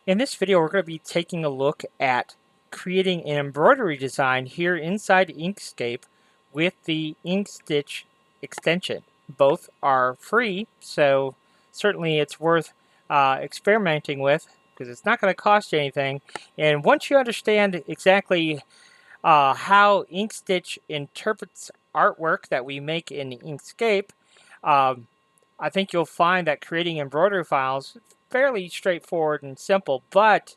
In this video, we're going to be taking a look at creating an embroidery design here inside Inkscape with the InkStich extension. Both are free, so certainly it's worth experimenting with because it's not going to cost you anything. And once you understand exactly how InkStich interprets artwork that we make in Inkscape, um, I think you'll find that creating embroidery files fairly straightforward and simple, but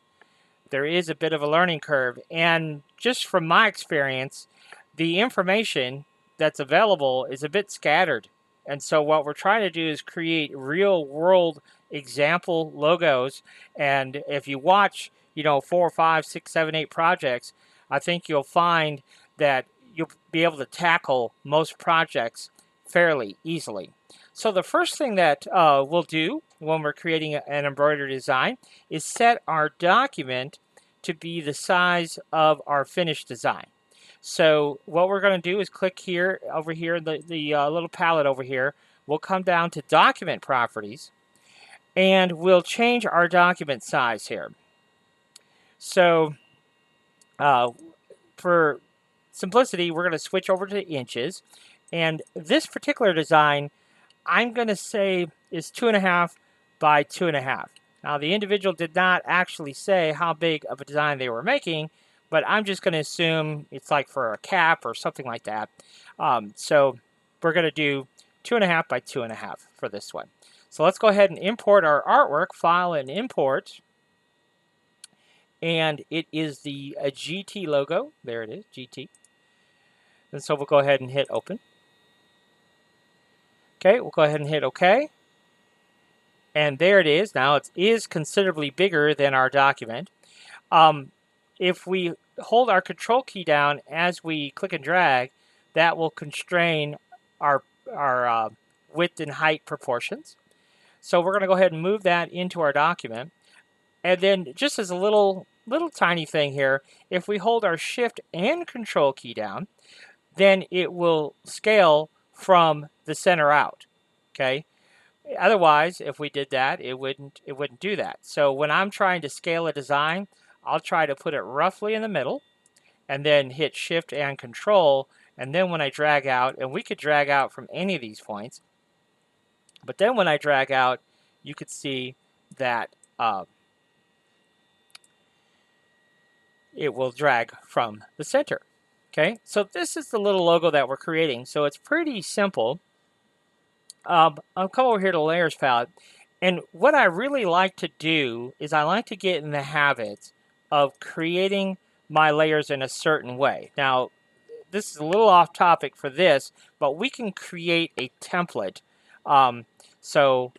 there is a bit of a learning curve. And just from my experience, the information that's available is a bit scattered. And so what we're trying to do is create real world example logos. And if you watch, 4, 5, 6, 7, 8 projects, I think you'll find that you'll be able to tackle most projects fairly easily. So the first thing that we'll do when we're creating an embroidery design is set our document to be the size of our finished design. So what we're going to do is click here, over here, the little palette over here. We'll come down to document properties and we'll change our document size here. So for simplicity, we're going to switch over to inches. And this particular design, I'm going to say is 2.5 by 2.5. Now, the individual did not actually say how big of a design they were making, but I'm just going to assume it's like for a cap or something like that. So we're going to do 2.5 by 2.5 for this one. So let's go ahead and import our artwork, file and import. And it is the GT logo. There it is, GT. And so we'll go ahead and hit open. Okay, we'll go ahead and hit OK. And there it is. Now it is considerably bigger than our document. If we hold our control key down as we click and drag, that will constrain our width and height proportions. So we're going to go ahead and move that into our document. And then just as a little tiny thing here, if we hold our shift and control key down, then it will scale from the center out. Okay. Otherwise, if we did that, it wouldn't do that. So when I'm trying to scale a design, I'll try to put it roughly in the middle and then hit shift and control. And then when I drag out, and we could drag out from any of these points, but then when I drag out, you could see that it will drag from the center. Okay, so this is the little logo that we're creating. So it's pretty simple. I'll come over here to Layers palette. And what I really like to do is I like to get in the habit of creating my layers in a certain way. Now, this is a little off topic for this, but we can create a template. So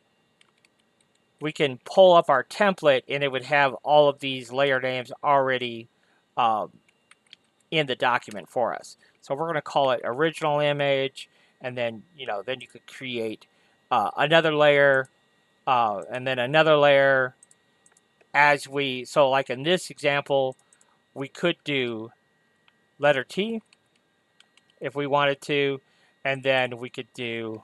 we can pull up our template and it would have all of these layer names already in the document for us. So we're going to call it original image, and then then you could create another layer, and then another layer. So like in this example, we could do letter T if we wanted to, and then we could do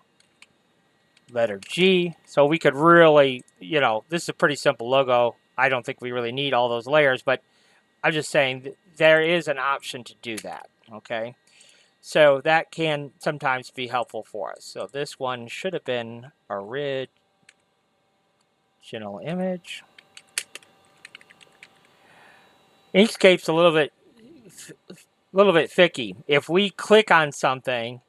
letter G. So we could really, this is a pretty simple logo. I don't think we really need all those layers, but I'm just saying there is an option to do that. Okay. So that can sometimes be helpful for us. So this one should have been original image. Inkscape's a little bit thicky. If we click on something,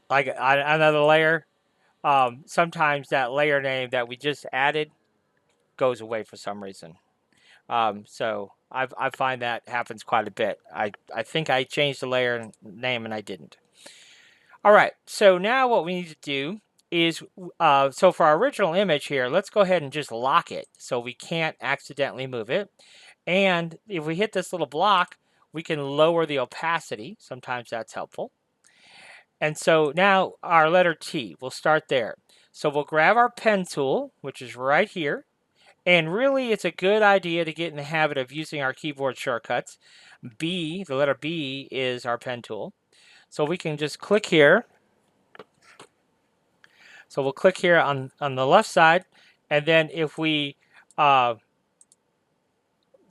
like another layer, sometimes that layer name that we just added goes away for some reason. So I find that happens quite a bit. I think I changed the layer name and I didn't. All right, so now what we need to do is, so for our original image here, let's go ahead and just lock it so we can't accidentally move it. And if we hit this little block, we can lower the opacity. Sometimes that's helpful. And so now our letter T, we'll start there. So we'll grab our pen tool, which is right here. And really, it's a good idea to get in the habit of using our keyboard shortcuts. B, the letter B, is our pen tool. So we can just click here. So we'll click here on the left side. And then if we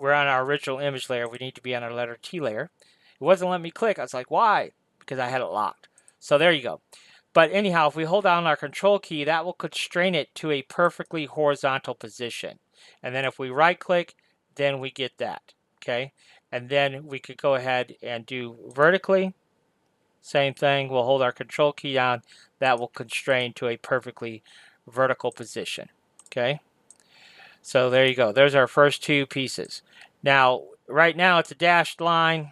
we're on our original image layer. We need to be on our letter T layer. It wasn't letting me click. I was like, why? Because I had it locked. So there you go. But anyhow, if we hold down our control key, that will constrain it to a perfectly horizontal position. And then if we right click, then we get that. Okay. And then we could go ahead and do vertically. Same thing. We'll hold our control key down. That will constrain to a perfectly vertical position. Okay. So there you go. There's our first two pieces. Now, right now it's a dashed line,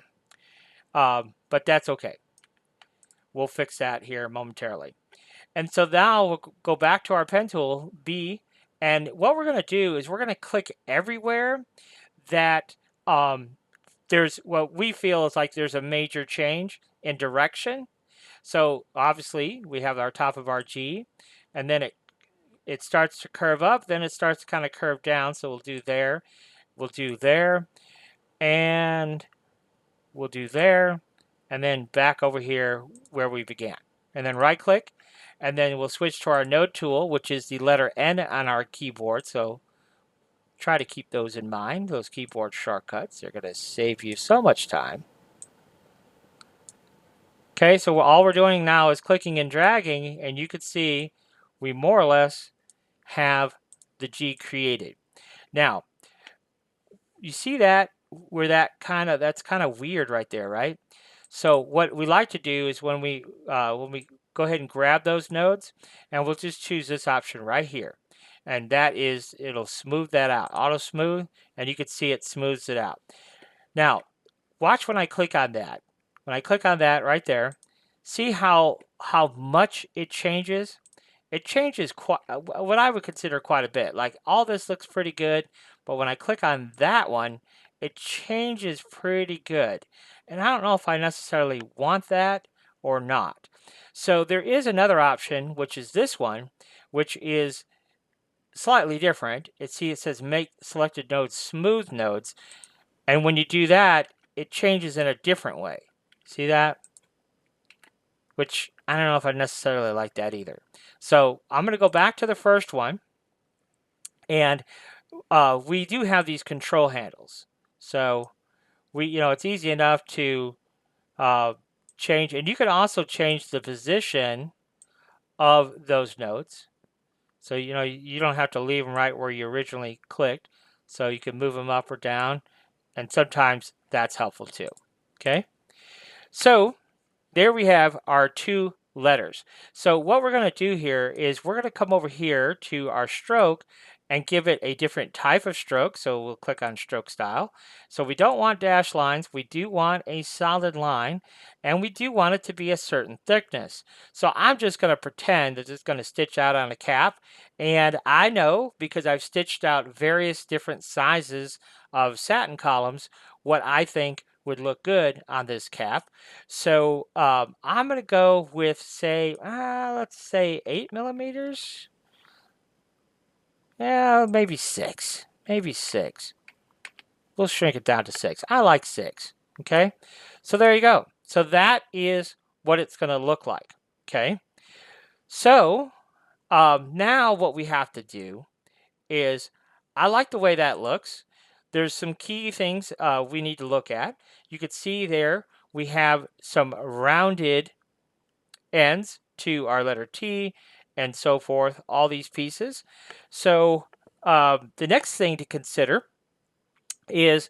but that's okay. We'll fix that here momentarily. And so now we'll go back to our pen tool, B, and what we're going to do is we're going to click everywhere that there's what we feel is like there's a major change in direction. So obviously we have our top of our G, and then it starts to curve up, then it starts to kind of curve down. So we'll do there, and we'll do there, and then back over here where we began. And then right click, and then we'll switch to our node tool, which is the letter N on our keyboard. So try to keep those in mind, those keyboard shortcuts. They're going to save you so much time. Okay, so all we're doing now is clicking and dragging, and you can see we more or less have the G created. Now, you see that where that's kind of weird right there, right? So what we like to do is when we go ahead and grab those nodes, and we'll just choose this option right here, and that is it'll smooth that out, auto smooth, and you can see it smooths it out. Now watch when I click on that. When I click on that right there, see how much it changes. It changes quite what I would consider quite a bit. Like all this looks pretty good, but when I click on that one, it changes pretty good. And I don't know if I necessarily want that or not. So there is another option, which is this one, which is slightly different. It says make selected nodes smooth nodes. And when you do that, it changes in a different way. See that? Which I don't know if I necessarily like that either. So I'm going to go back to the first one, and we do have these control handles. So it's easy enough to change, and you can also change the position of those nodes. So you don't have to leave them right where you originally clicked. So you can move them up or down, and sometimes that's helpful too. Okay, so there we have our two letters. So what we're going to do here is we're going to come over here to our stroke and give it a different type of stroke. So we'll click on stroke style. So we don't want dashed lines. We do want a solid line, and we do want it to be a certain thickness. So I'm just going to pretend that it's going to stitch out on a cap. And I know, because I've stitched out various different sizes of satin columns, what I think would look good on this cap. So I'm going to go with, say, let's say 8 millimeters. Yeah, maybe 6. Maybe 6. We'll shrink it down to 6. I like 6. Okay, so there you go. So that is what it's going to look like. Okay, so now what we have to do is, I like the way that looks. There's some key things we need to look at. You can see there we have some rounded ends to our letter T and so forth, all these pieces. So the next thing to consider is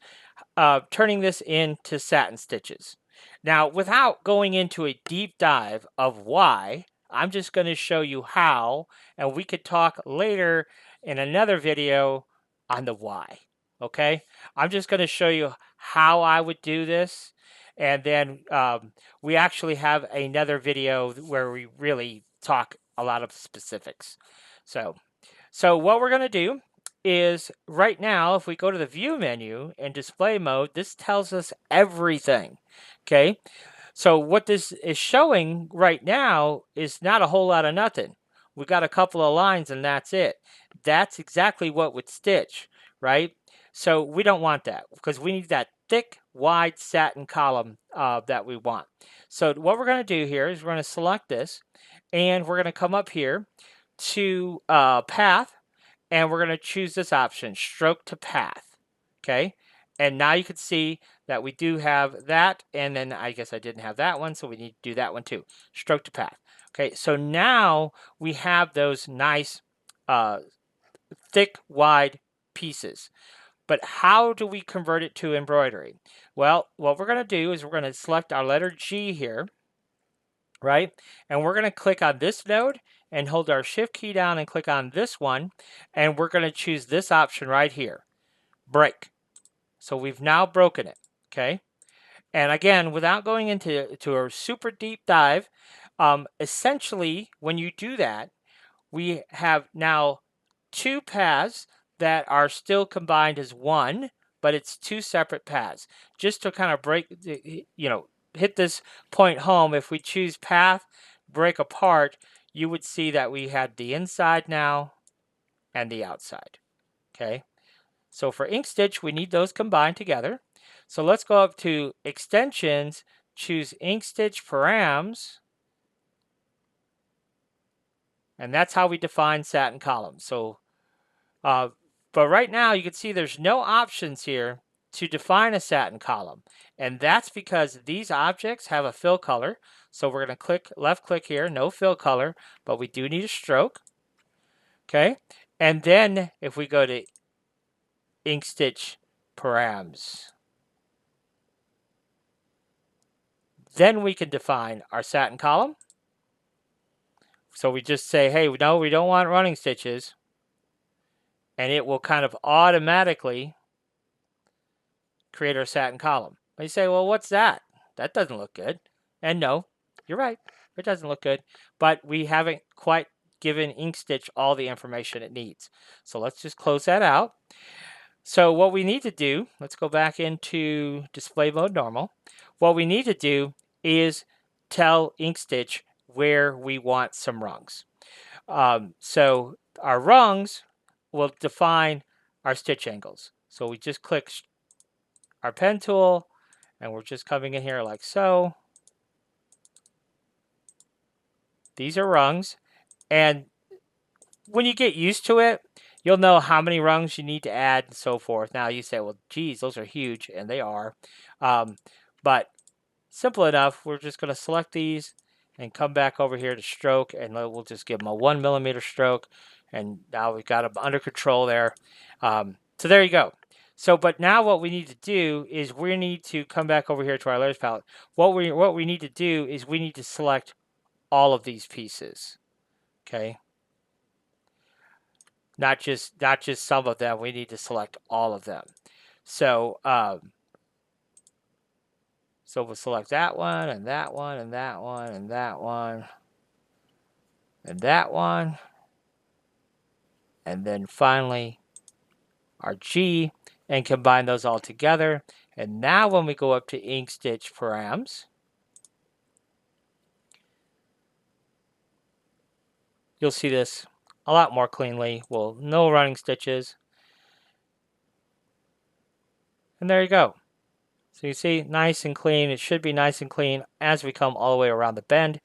turning this into satin stitches. Now, without going into a deep dive of why, I'm just going to show you how, and we could talk later in another video on the why. Okay, I'm just going to show you how I would do this, and then we actually have another video where we really talk a lot of specifics. So what we're going to do is right now, if we go to the view menu and display mode, this tells us everything. Okay, so what this is showing right now is not a whole lot of nothing. We got a couple of lines and that's it. That's exactly what would stitch, right? So we don't want that because we need that thick, wide satin column that we want. So what we're going to do here is we're going to select this, and we're going to come up here to path, and we're going to choose this option, stroke to path. Okay, And now you can see that we do have that, and then I guess I didn't have that one, so we need to do that one too. Stroke to path. Okay, so now we have those nice thick, wide pieces. But how do we convert it to embroidery? Well, what we're going to do is we're going to select our letter G here, right? And we're going to click on this node and hold our shift key down and click on this one. And we're going to choose this option right here, break. So we've now broken it, okay? And again, without going into a super deep dive, essentially when you do that, we have now two paths that are still combined as one, but it's two separate paths. Just to kind of break, hit this point home, if we choose path, break apart, you would see that we had the inside now and the outside, okay? So for InkStitch, we need those combined together. So let's go up to Extensions, choose InkStitch Params, and that's how we define satin columns. So, but right now you can see there's no options here to define a satin column, and that's because these objects have a fill color. So we're going to left click here, no fill color, but we do need a stroke. Okay, and then if we go to InkStitch Params, then we can define our satin column. So we just say, hey, no, we don't want running stitches. And it will kind of automatically create our satin column. And you say, well, what's that? That doesn't look good. And no, you're right. It doesn't look good. But we haven't quite given InkStitch all the information it needs. So let's just close that out. So what we need to do, let's go back into display mode normal. What we need to do is tell InkStitch where we want some rungs. So our rungs will define our stitch angles. So we just click our pen tool and we're just coming in here like so. These are rungs, and when you get used to it, you'll know how many rungs you need to add and so forth. Now you say, well, geez, those are huge, and they are. But simple enough, we're just going to select these and come back over here to stroke, and we'll just give them a 1 millimeter stroke. And now we've got them under control there. So there you go. So, but now what we need to do is we need to come back over here to our layers palette. What we need to do is we need to select all of these pieces. Okay. Not just some of them. We need to select all of them. So, so we'll select that one and that one and that one and that one and that one. And then finally our G, and combine those all together. And now when we go up to InkStitch Params, you'll see this a lot more cleanly. Well, no running stitches. And there you go. So you see, nice and clean. It should be nice and clean as we come all the way around the bend.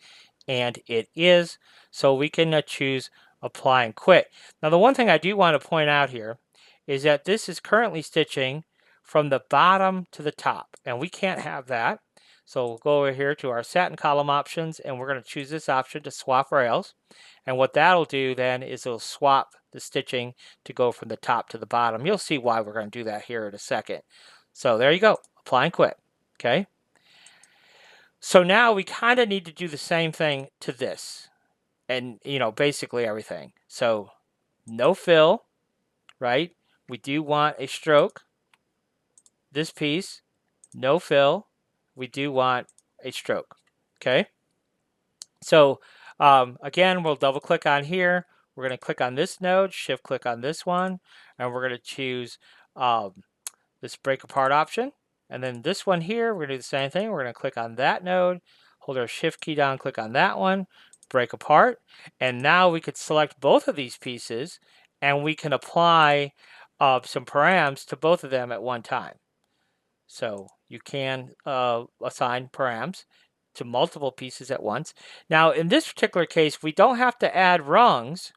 And it is. So we can choose apply and quit. Now the one thing I do want to point out here is that this is currently stitching from the bottom to the top, and we can't have that. So we'll go over here to our satin column options, and we're going to choose this option to swap rails. And what that'll do then is it'll swap the stitching to go from the top to the bottom. You'll see why we're going to do that here in a second. So there you go, apply and quit. Okay. So now we kind of need to do the same thing to this, and basically everything. So no fill, right? We do want a stroke. This piece, no fill. We do want a stroke. Okay. So again, we'll double click on here. We're going to click on this node, shift click on this one, and we're going to choose this break apart option. And then this one here, we're going to do the same thing. We're going to click on that node, hold our shift key down, click on that one, break apart. And now we could select both of these pieces, and we can apply some params to both of them at one time. So you can assign params to multiple pieces at once. Now, in this particular case, we don't have to add rungs.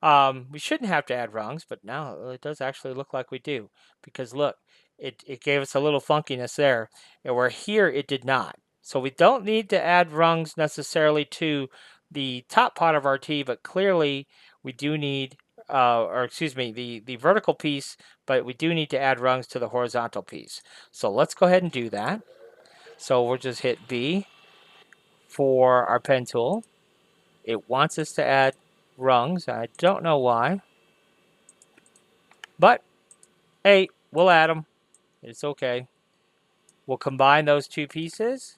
We shouldn't have to add rungs, but now it does actually look like we do. Because look, it gave us a little funkiness there, and where here it did not. So we don't need to add rungs necessarily to the top part of our T, but clearly we do need, or excuse me, the vertical piece, but we do need to add rungs to the horizontal piece. So let's go ahead and do that. So we'll just hit B for our pen tool. It wants us to add rungs. I don't know why, but hey, we'll add them. It's okay. We'll combine those two pieces,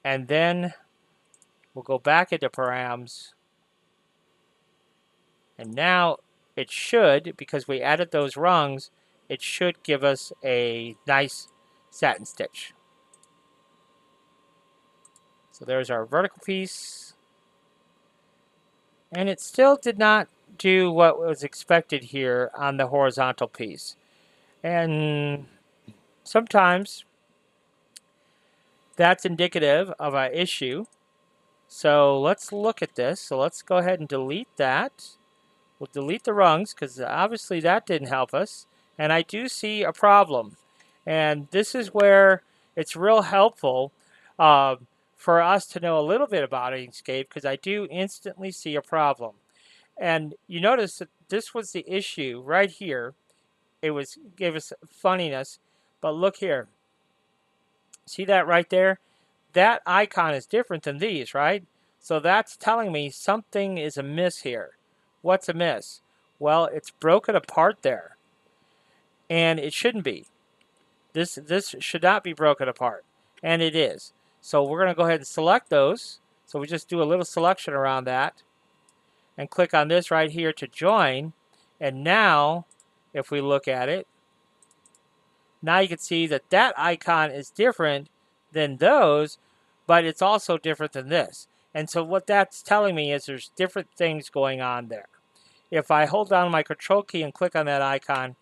and then we'll go back into params. And now it should, because we added those rungs, it should give us a nice satin stitch. So there's our vertical piece. And it still did not do what was expected here on the horizontal piece. And sometimes that's indicative of an issue. So let's look at this. So let's go ahead and delete that. We'll delete the rungs because obviously that didn't help us. And I do see a problem. And this is where it's real helpful for us to know a little bit about Inkscape, because I do instantly see a problem. And you notice that this was the issue right here. It gave us funniness. But look here. See that right there? That icon is different than these, right? So that's telling me something is amiss here. What's amiss? Well, it's broken apart there. And it shouldn't be. This should not be broken apart. And it is. So we're going to go ahead and select those. So we just do a little selection around that. And click on this right here to join. And now, if we look at it, now you can see that that icon is different than those, but it's also different than this. And so what that's telling me is there's different things going on there. If I hold down my control key and click on that icon,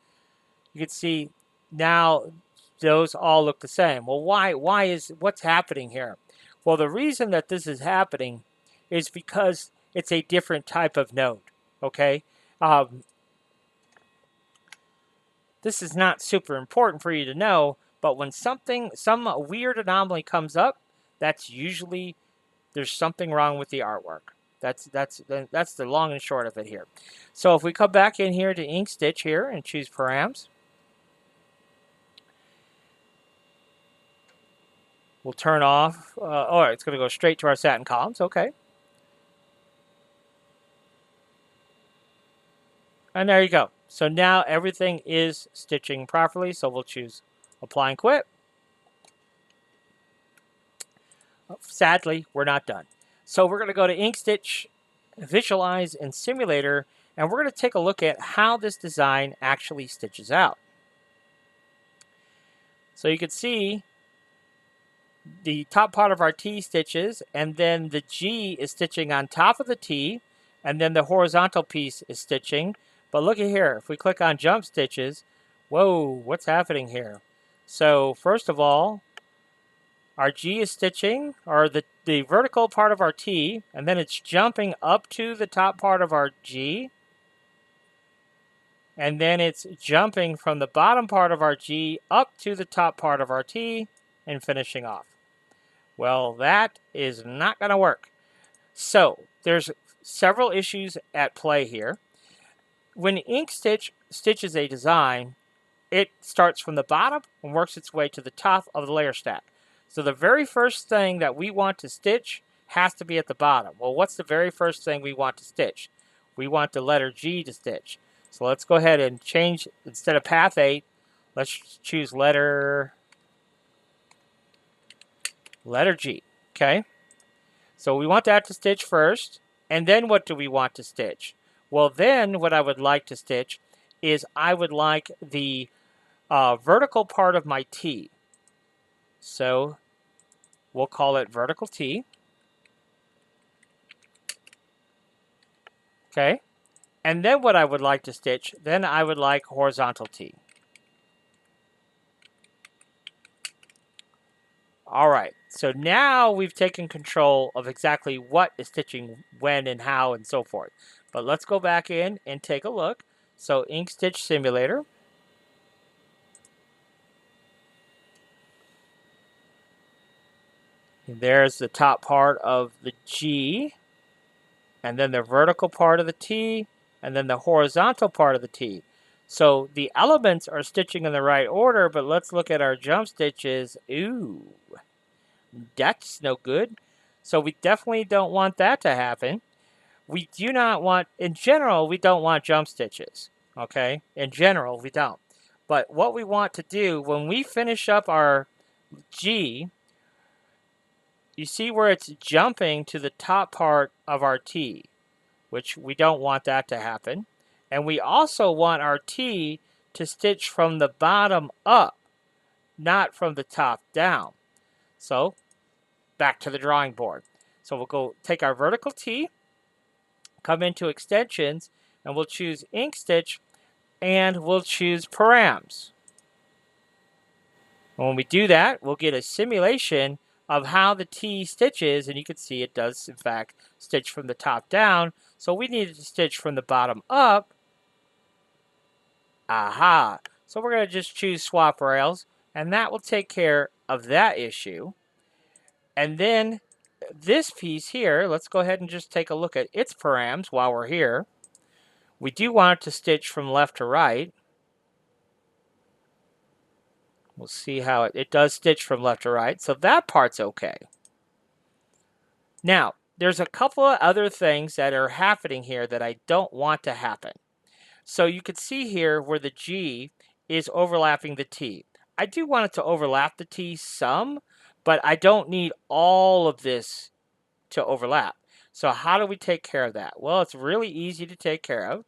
you can see now those all look the same. Well, what's happening here? Well, the reason that this is happening is because it's a different type of node, okay? This is not super important for you to know, but when some weird anomaly comes up, that's usually there's something wrong with the artwork. That's the long and short of it here. So if we come back in here to InkStitch here and choose params, we'll turn off. Oh, it's going to go straight to our satin columns. Okay. And there you go. So now everything is stitching properly. So we'll choose apply and quit. Sadly, we're not done. So we're going to go to InkStitch, Visualize, and Simulator, and we're going to take a look at how this design actually stitches out. So you can see the top part of our T stitches, and then the G is stitching on top of the T, and then the horizontal piece is stitching. But look at here, if we click on jump stitches, whoa, what's happening here? So first of all, our G is stitching, or the vertical part of our T, and then it's jumping up to the top part of our G, and then it's jumping from the bottom part of our G up to the top part of our T, and finishing off. Well, that is not going to work. So there's several issues at play here. When InkStitch stitches a design, it starts from the bottom and works its way to the top of the layer stack. So the very first thing that we want to stitch has to be at the bottom. Well, what's the very first thing we want to stitch? We want the letter G to stitch. So let's go ahead and change, instead of path 8, let's choose letter G. Okay? So we want that to stitch first. And then what do we want to stitch? Well, then what I would like to stitch is I would like the vertical part of my T. So we'll call it vertical T. Okay. And then what I would like to stitch, then I would like horizontal T. All right. So now we've taken control of exactly what is stitching when and how and so forth. But let's go back in and take a look. So InkStitch Simulator. And there's the top part of the G, and then the vertical part of the T, and then the horizontal part of the T. So the elements are stitching in the right order, but let's look at our jump stitches. Ooh, that's no good. So we definitely don't want that to happen. We do not want, in general, we don't want jump stitches. Okay? In general, we don't. But what we want to do when we finish up our G, you see where it's jumping to the top part of our T, which we don't want that to happen. And we also want our T to stitch from the bottom up, not from the top down. So back to the drawing board. So we'll go take our vertical T, come into extensions, and we'll choose InkStitch, and we'll choose params. When we do that, we'll get a simulation of how the T stitches, and you can see it does, in fact, stitch from the top down. So we needed to stitch from the bottom up. Aha! So we're going to just choose swap rails, and that will take care of that issue. And then this piece here, let's go ahead and just take a look at its params while we're here. We do want it to stitch from left to right. We'll see how it does stitch from left to right, so that part's okay. Now, there's a couple of other things that are happening here that I don't want to happen. So you can see here where the G is overlapping the T. I do want it to overlap the T some, but I don't need all of this to overlap. So how do we take care of that? Well, it's really easy to take care of.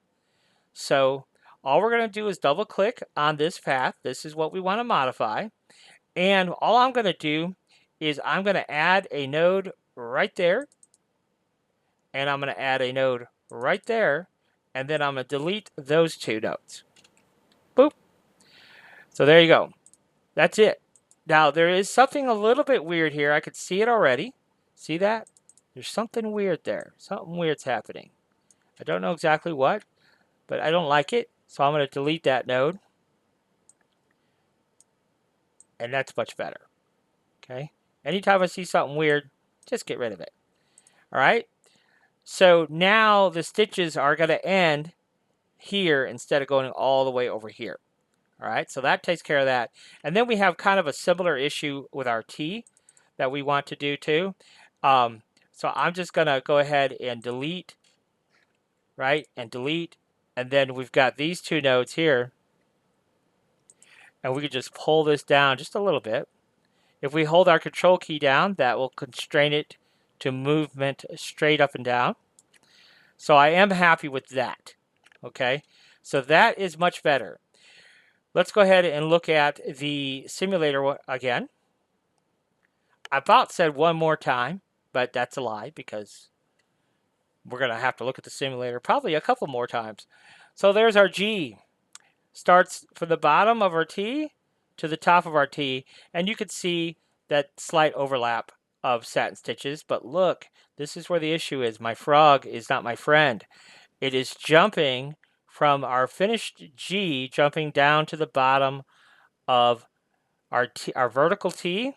So all we're going to do is double click on this path. This is what we want to modify. And all I'm going to do is I'm going to add a node right there. And I'm going to add a node right there. And then I'm going to delete those two nodes. Boop. So there you go. That's it. Now there is something a little bit weird here. I could see it already. See that? There's something weird there. Something weird's happening. I don't know exactly what, but I don't like it. So I'm going to delete that node. And that's much better. Okay? Anytime I see something weird, just get rid of it. All right? So now the stitches are going to end here instead of going all the way over here. All right, so that takes care of that. And then we have kind of a similar issue with our T that we want to do too. So I'm just going to go ahead and delete, right, and delete. And then we've got these two nodes here. And we can just pull this down just a little bit. If we hold our control key down, that will constrain it to movement straight up and down. So I am happy with that. Okay, so that is much better. Let's go ahead and look at the simulator again. I about said one more time, but that's a lie because we're going to have to look at the simulator probably a couple more times. So there's our G. Starts from the bottom of our T to the top of our T, and you can see that slight overlap of satin stitches. But look, this is where the issue is. My frog is not my friend. It is jumping from our finished G, jumping down to the bottom of our vertical T,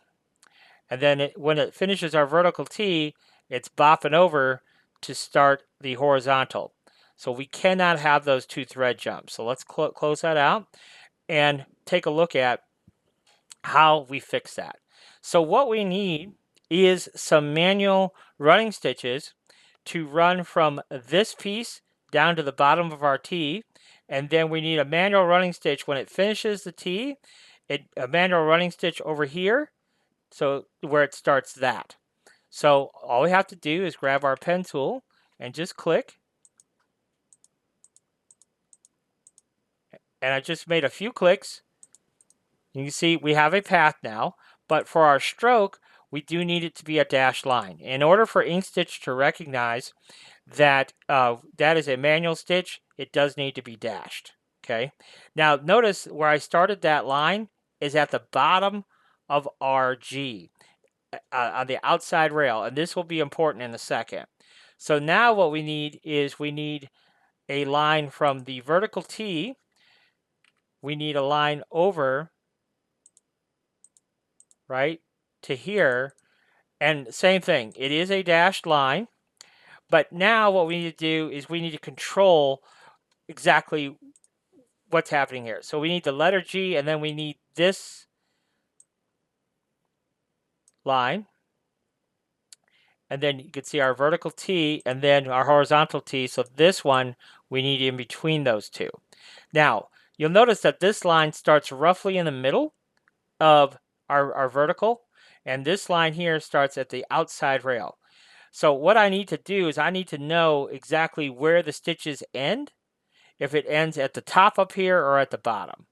and then when it finishes our vertical T, it's bopping over to start the horizontal. So we cannot have those two thread jumps. So let's close that out and take a look at how we fix that. So what we need is some manual running stitches to run from this piece down to the bottom of our T, and then we need a manual running stitch when it finishes the T, a manual running stitch over here, so where it starts that. So all we have to do is grab our pen tool and just click. And I just made a few clicks. You can see we have a path now, but for our stroke, we do need it to be a dashed line. In order for InkStitch to recognize that that is a manual stitch, it does need to be dashed. Okay. Now notice where I started that line is at the bottom of our G on the outside rail, and this will be important in a second. So now what we need is we need a line from the vertical T. We need a line over, right, to here, And same thing, it is a dashed line, but now what we need to do is we need to control exactly what's happening here. So we need the letter G, and then we need this line, and then you can see our vertical T and then our horizontal T. So this one we need in between those two. Now you'll notice that this line starts roughly in the middle of our vertical, and this line here starts at the outside rail. So what I need to do is I need to know exactly where the stitches end, if it ends at the top up here or at the bottom.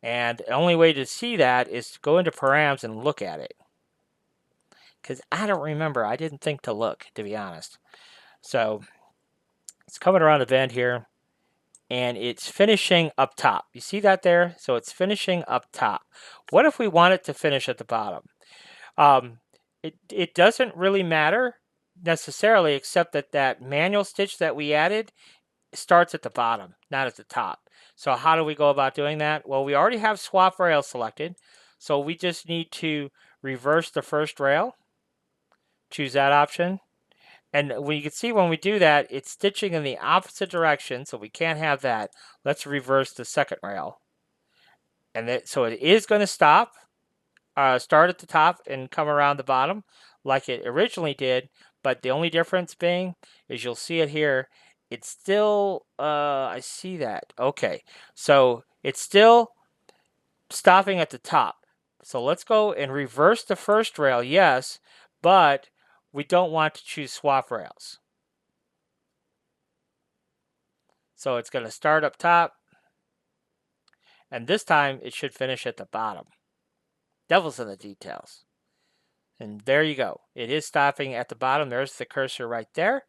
And the only way to see that is to go into params and look at it. Because I don't remember. I didn't think to look, to be honest. So it's coming around the bend here, and it's finishing up top. You see that there? So it's finishing up top. What if we want it to finish at the bottom? It doesn't really matter necessarily, except that that manual stitch that we added starts at the bottom, not at the top. So how do we go about doing that? Well, we already have swap rail selected, so we just need to reverse the first rail, choose that option, and you can see when we do that, it's stitching in the opposite direction, so we can't have that. Let's reverse the second rail. And so it is going to stop, start at the top and come around the bottom like it originally did, but the only difference being is you'll see it here. It's still, I see that. Okay, so it's still stopping at the top. So let's go and reverse the first rail, yes, but we don't want to choose swap rails. So it's going to start up top, and this time it should finish at the bottom. Devil's in the details. And there you go. It is stopping at the bottom. There's the cursor right there.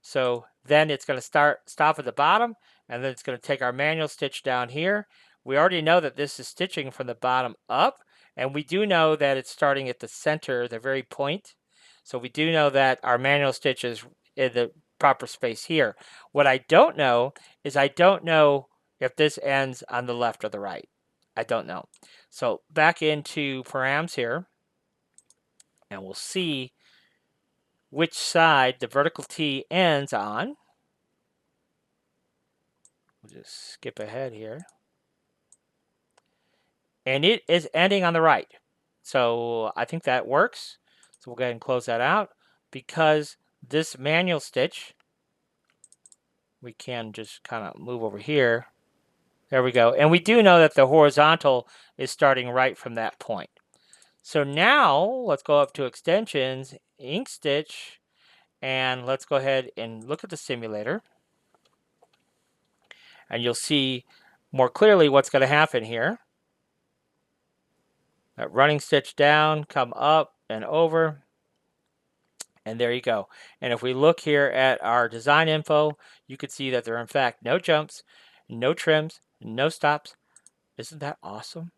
So then it's going to stop at the bottom, and then it's going to take our manual stitch down here. We already know that this is stitching from the bottom up, and we do know that it's starting at the center, the very point. So we do know that our manual stitch is in the proper space here. What I don't know is I don't know if this ends on the left or the right. I don't know. So back into params here, and we'll see which side the vertical T ends on. We'll just skip ahead here. And it is ending on the right. So I think that works. So we'll go ahead and close that out, because this manual stitch, we can just kind of move over here. There we go. And we do know that the horizontal is starting right from that point. So now let's go up to extensions, InkStitch, and let's go ahead and look at the simulator. And you'll see more clearly what's going to happen here. That running stitch down, come up and over, and there you go. And if we look here at our design info, you can see that there are in fact no jumps, no trims, no stops. Isn't that awesome?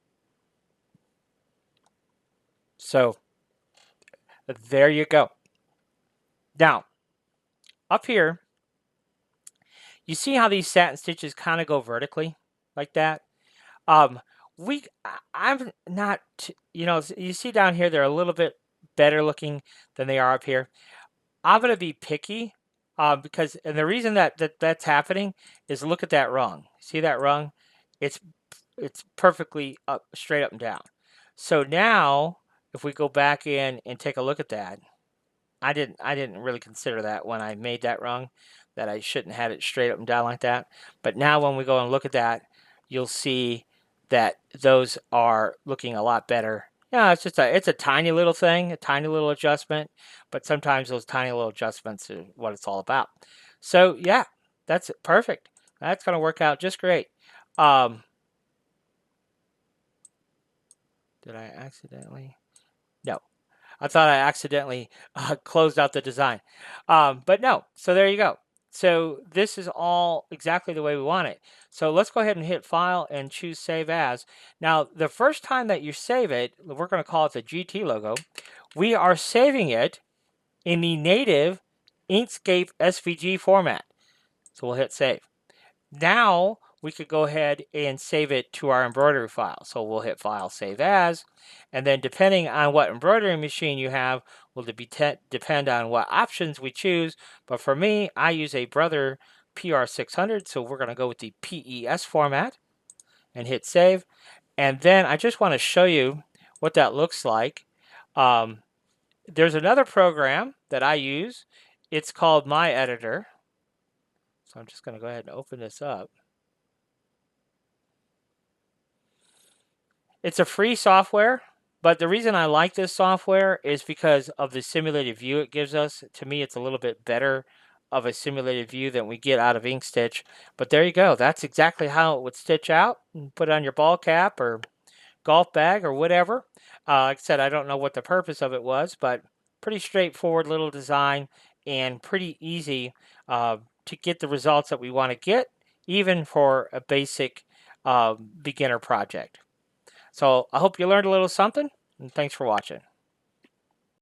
So there you go. Now, up here, you see how these satin stitches kind of go vertically like that? I'm not, you see down here, they're a little bit better looking than they are up here. I'm going to be picky because, and the reason that's happening is look at that rung. See that rung? It's perfectly up, straight up and down. So now, if we go back in and take a look at that, I didn't really consider that when I made that rung, that I shouldn't have it straight up and down like that. But now when we go and look at that, you'll see that those are looking a lot better. Yeah, it's just it's a tiny little thing, a tiny little adjustment, but sometimes those tiny little adjustments are what it's all about. So yeah, that's perfect. That's going to work out just great. Did I accidentally? No. I thought I accidentally closed out the design. But no, so there you go. So this is all exactly the way we want it. So let's go ahead and hit File and choose Save As. Now, the first time that you save it, we're going to call it the GT logo. We are saving it in the native InkScape SVG format. So we'll hit Save. Now, we could go ahead and save it to our embroidery file. So we'll hit File, Save As, and then depending on what embroidery machine you have will depend on what options we choose. But for me, I use a Brother PR600, so we're going to go with the PES format and hit Save. And then I just want to show you what that looks like. There's another program that I use. It's called My Editor. So I'm just going to go ahead and open this up. It's a free software, but the reason I like this software is because of the simulated view it gives us. To me, it's a little bit better of a simulated view than we get out of InkStitch. But there you go. That's exactly how it would stitch out. Put it on your ball cap or golf bag or whatever. Like I said, I don't know what the purpose of it was, but pretty straightforward little design and pretty easy to get the results that we want to get, even for a basic beginner project. So I hope you learned a little something, and thanks for watching.